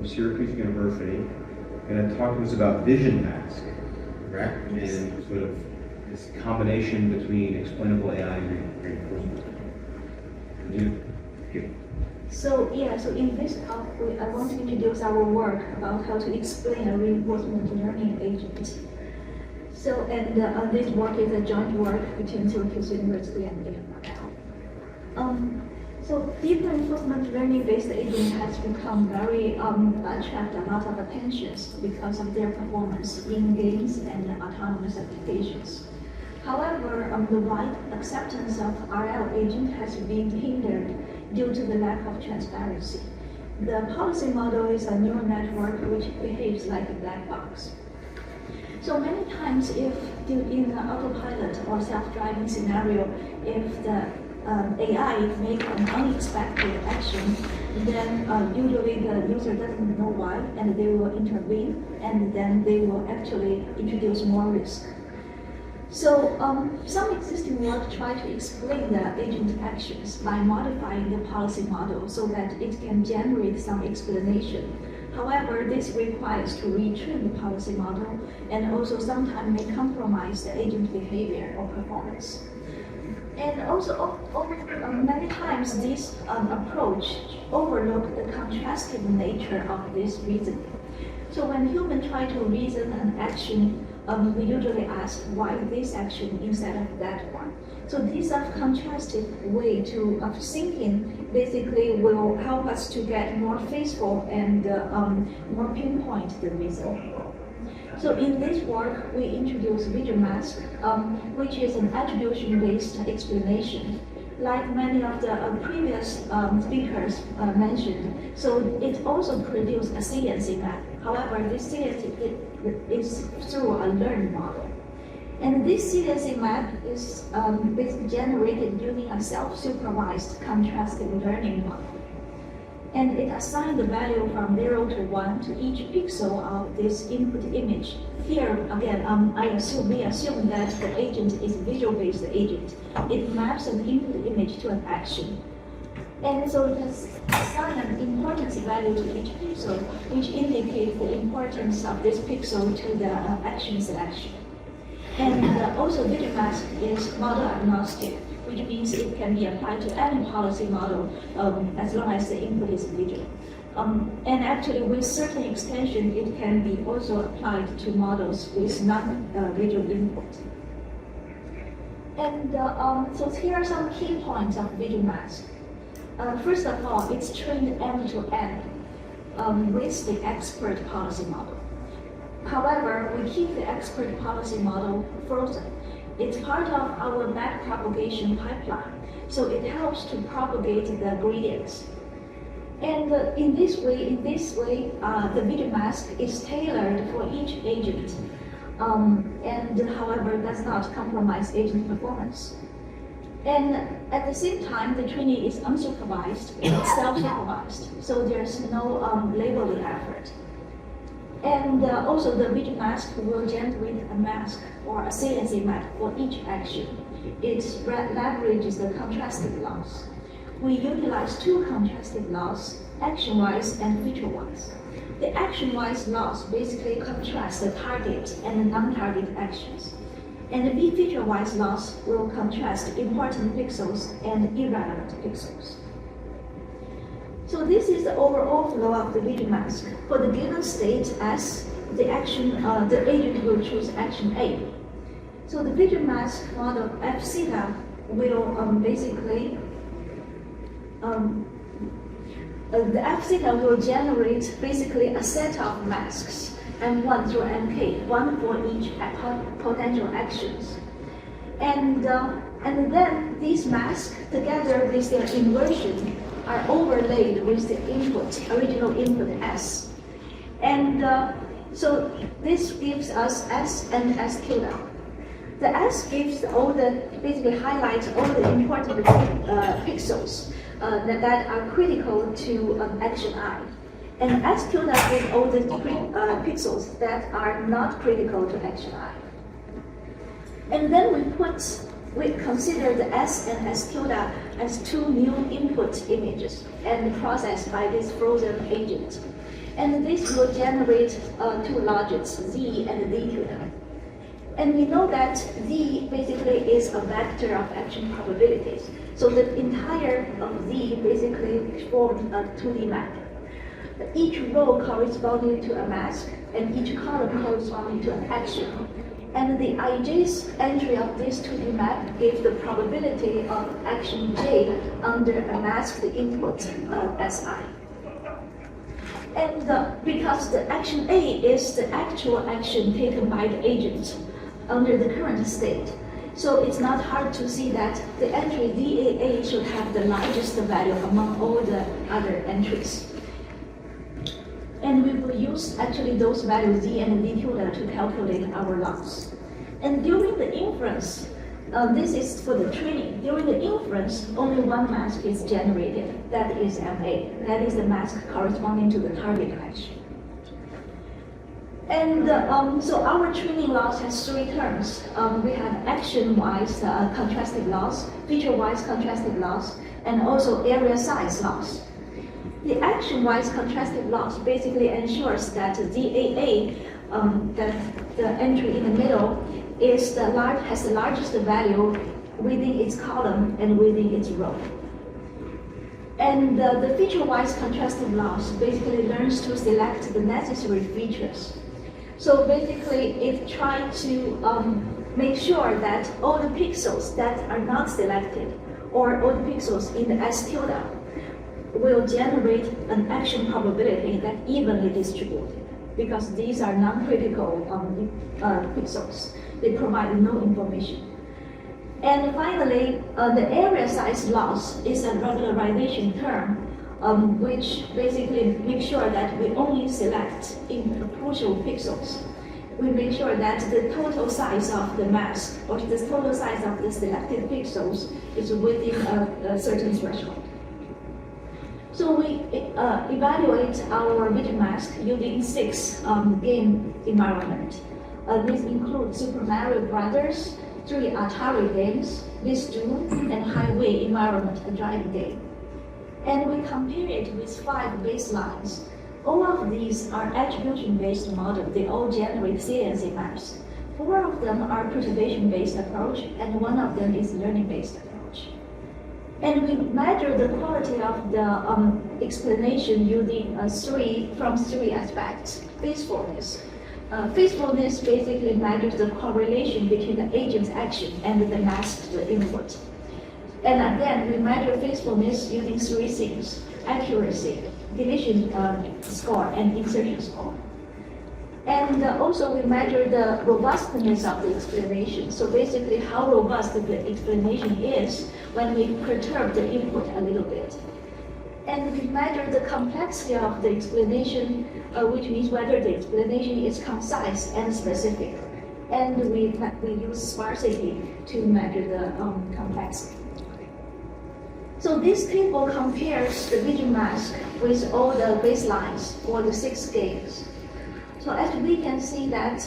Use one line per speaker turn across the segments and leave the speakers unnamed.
from Syracuse University, going to talk to us about vision mask, correct? And sort of this combination between explainable AI and reinforcement.
So in this talk, I want to introduce our work about how to explain a reinforcement learning agent. So, this work is a joint work between Syracuse University and So deep reinforcement learning-based agent has become very attract a lot of attention because of their performance in games and autonomous applications. However, the wide acceptance of RL agent has been hindered due to the lack of transparency. The policy model is a neural network which behaves like a black box. So many times, if in an autopilot or self-driving scenario, if the AI make an unexpected action, then usually the user doesn't know why, and they will intervene, and then they will actually introduce more risk. So some existing work try to explain the agent actions by modifying the policy model so that it can generate some explanation. However, this requires to retrain the policy model and also sometimes may compromise the agent behavior or performance. And also, many times this approach overlooks the contrastive nature of this reasoning. So when humans try to reason an action, we usually ask why this action instead of that one. So this contrastive way of thinking basically will help us to get more faithful and more pinpoint the reason. So in this work, we introduce vision mask, which is an attribution-based explanation. Like many of the previous speakers mentioned, so it also produces a saliency map. However, this saliency is through a learned model. And this saliency map is basically generated using a self-supervised contrastive learning model. And it assigns the value from 0 to 1 to each pixel of this input image. Here, again, we assume that the agent is a visual-based agent. It maps an input image to an action. And so it assigns an importance value to each pixel, which indicates the importance of this pixel to the action selection. And also, vision mask is model agnostic, which means it can be applied to any policy model as long as the input is visual. And actually, with certain extension, it can be also applied to models with non-visual input. And so here are some key points of vision mask. First of all, it's trained end-to-end with the expert policy model. However, we keep the expert policy model frozen. It's part of our backpropagation pipeline, so it helps to propagate the gradients. And in this way, the vision mask is tailored for each agent, and however, does not compromise agent performance. And at the same time, the training is unsupervised, it's self-supervised, so there's no labeling effort. And also, the vision mask will generate a mask or a saliency map for each action. It leverages the contrastive loss. We utilize two contrastive loss, action-wise and feature-wise. The action-wise loss basically contrasts the target and the non-target actions. And the feature-wise loss will contrast important pixels and irrelevant pixels. So this is the overall flow of the vision mask. For the given state S, the agent will choose action A. So the vision mask model F theta will the F theta will generate basically a set of masks, M1 through Mk, one for each potential actions. And then these masks, together with their inversion, are overlaid with the original input S. And so this gives us S and S tilde. The S gives basically highlights all the important pixels that are critical to action I. And S tilde gives all the pixels that are not critical to action I. And then we consider the S and S tilde as two new input images and processed by this frozen agent. And this will generate two logits, Z and D tilde. And we know that Z basically is a vector of action probabilities. So the entire of Z basically forms a 2D map. Each row corresponding to a mask, and each column corresponding to an action. And the ij's entry of this 2D map gives the probability of action J under a masked input Si. And because the action A is the actual action taken by the agent under the current state, so it's not hard to see that the entry DAA should have the largest value among all the other entries. And we will use actually those values Z and D tilde to calculate our loss. And during the inference, this is for the training. During the inference, only one mask is generated. That is MA. That is the mask corresponding to the target action. And so our training loss has three terms. We have action-wise contrastive loss, feature-wise contrastive loss, and also area size loss. The action-wise contrastive loss basically ensures that DAA, that the entry in the middle, has the largest value within its column and within its row. And the feature-wise contrastive loss basically learns to select the necessary features. So basically, it tries to make sure that all the pixels that are not selected, or all the pixels in the S tilde, will generate an action probability that evenly distributed, because these are non-critical pixels. They provide no information. And finally, the area size loss is a regularization term, which basically makes sure that we only select in the crucial pixels. We make sure that the total size of the mask, or the total size of the selected pixels, is within a certain threshold. So we evaluate our vision mask using 6 game environments. These include Super Mario Brothers, 3 Atari games, Miss June, and Highway Environment, a driving game. And we compare it with 5 baselines. All of these are attribution-based models. They all generate saliency maps. 4 of them are perturbation-based approach, and 1 of them is learning-based approach. And we measure the quality of the explanation using 3 aspects. Faithfulness. Faithfulness basically measures the correlation between the agent's action and the masked input. And again, we measure faithfulness using 3 things: accuracy, deletion score, and insertion score. And also we measure the robustness of the explanation. So basically how robust the explanation is when we perturb the input a little bit. And we measure the complexity of the explanation, which means whether the explanation is concise and specific. And we use sparsity to measure the complexity. So this table compares the vision mask with all the baselines for the 6 games. So as we can see that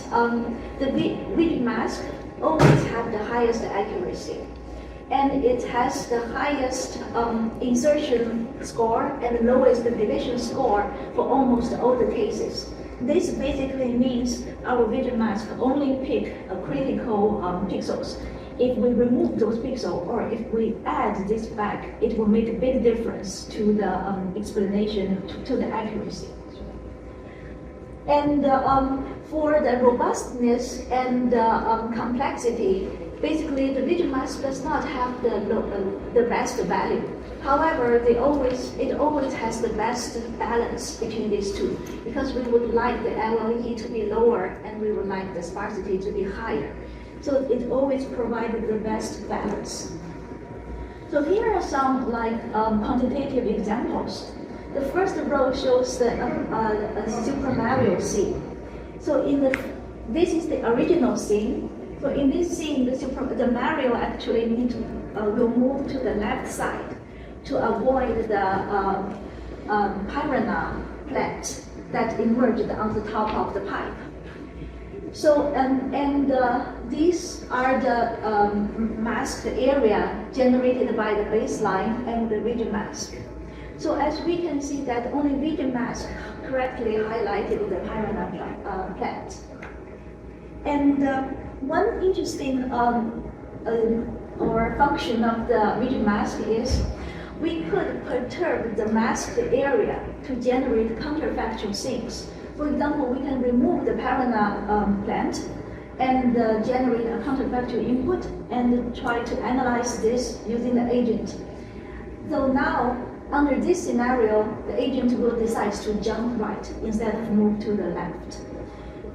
the vision mask always have the highest accuracy. And it has the highest insertion score and the lowest deletion score for almost all the cases. This basically means our vision mask only pick critical pixels. If we remove those pixels, or if we add this back, it will make a big difference to the explanation, to the accuracy. And for the robustness and complexity, basically the vision mask does not have the best value. However, it always has the best balance between these two, because we would like the LLE to be lower and we would like the sparsity to be higher. So it always provided the best balance. So here are some quantitative examples. The first row shows the Super Mario scene. So this is the original scene. So in this scene, the Mario actually will move to the left side to avoid the piranha plant that emerged on the top of the pipe. So these are the masked area generated by the baseline and the vision mask. So as we can see that only vision mask correctly highlighted the piranha plant. And one interesting or function of the rigid mask is we could perturb the masked area to generate counterfactual things. For example, we can remove the piranha plant and generate a counterfactual input and try to analyze this using the agent. So now, under this scenario, the agent will decide to jump right instead of move to the left.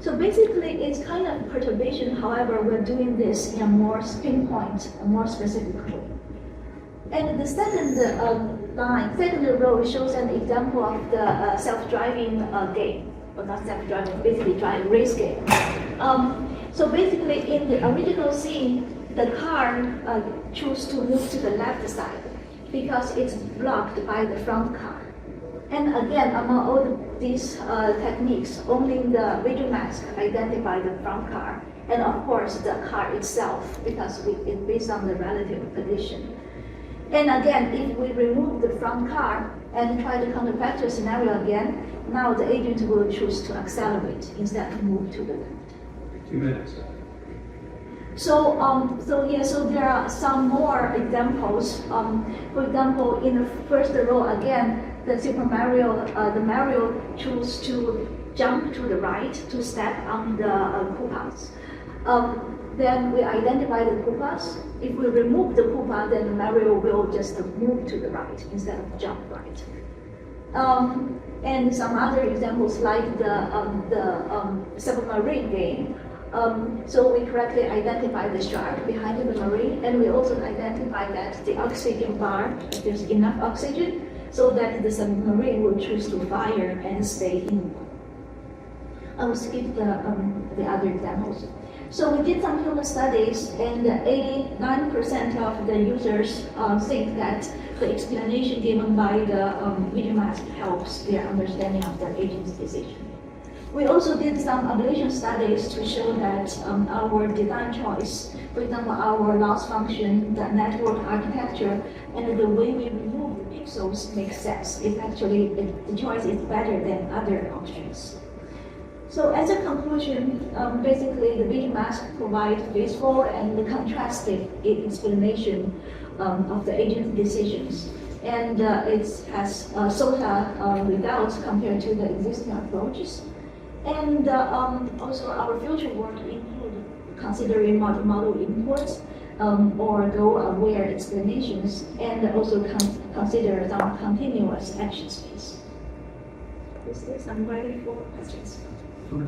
So basically, it's kind of perturbation. However, we're doing this in a more pinpoint, a more specific way. And the second second row shows an example of the self-driving game, or not self-driving, basically race game. So basically, in the original scene, the car chose to move to the left side because it's blocked by the front car. And again, among all these techniques, only the rigid mask identified the front car, and of course the car itself, because it's based on the relative position. And again, if we remove the front car and try the counterfactual scenario again, now the agent will choose to accelerate instead of move to the left.
2 minutes.
So there are some more examples. For example, in the first row again, the Mario choose to jump to the right to step on the Koopas. Then we identify the Koopas. If we remove the Koopa, then Mario will just move to the right instead of jump right. And some other examples like the submarine game. So we correctly identify the shark behind the marine, and we also identify that the oxygen bar, there's enough oxygen, so that the submarine will choose to fire and stay in. I will skip the other examples. So we did some human studies, and 89% of the users think that the explanation given by the video mask helps their understanding of the agent's decision. We also did some ablation studies to show that our design choice, for example, our loss function, the network architecture, and the way we remove the pixels makes sense. It actually, the choice is better than other options. So as a conclusion, basically the video mask provides visual and contrastive explanation of the agent's decisions. And it has SOTA results compared to the existing approaches. And also our future work include considering multi-model imports or goal-aware explanations, and also consider some continuous action space. With this, I'm ready for questions.
Okay.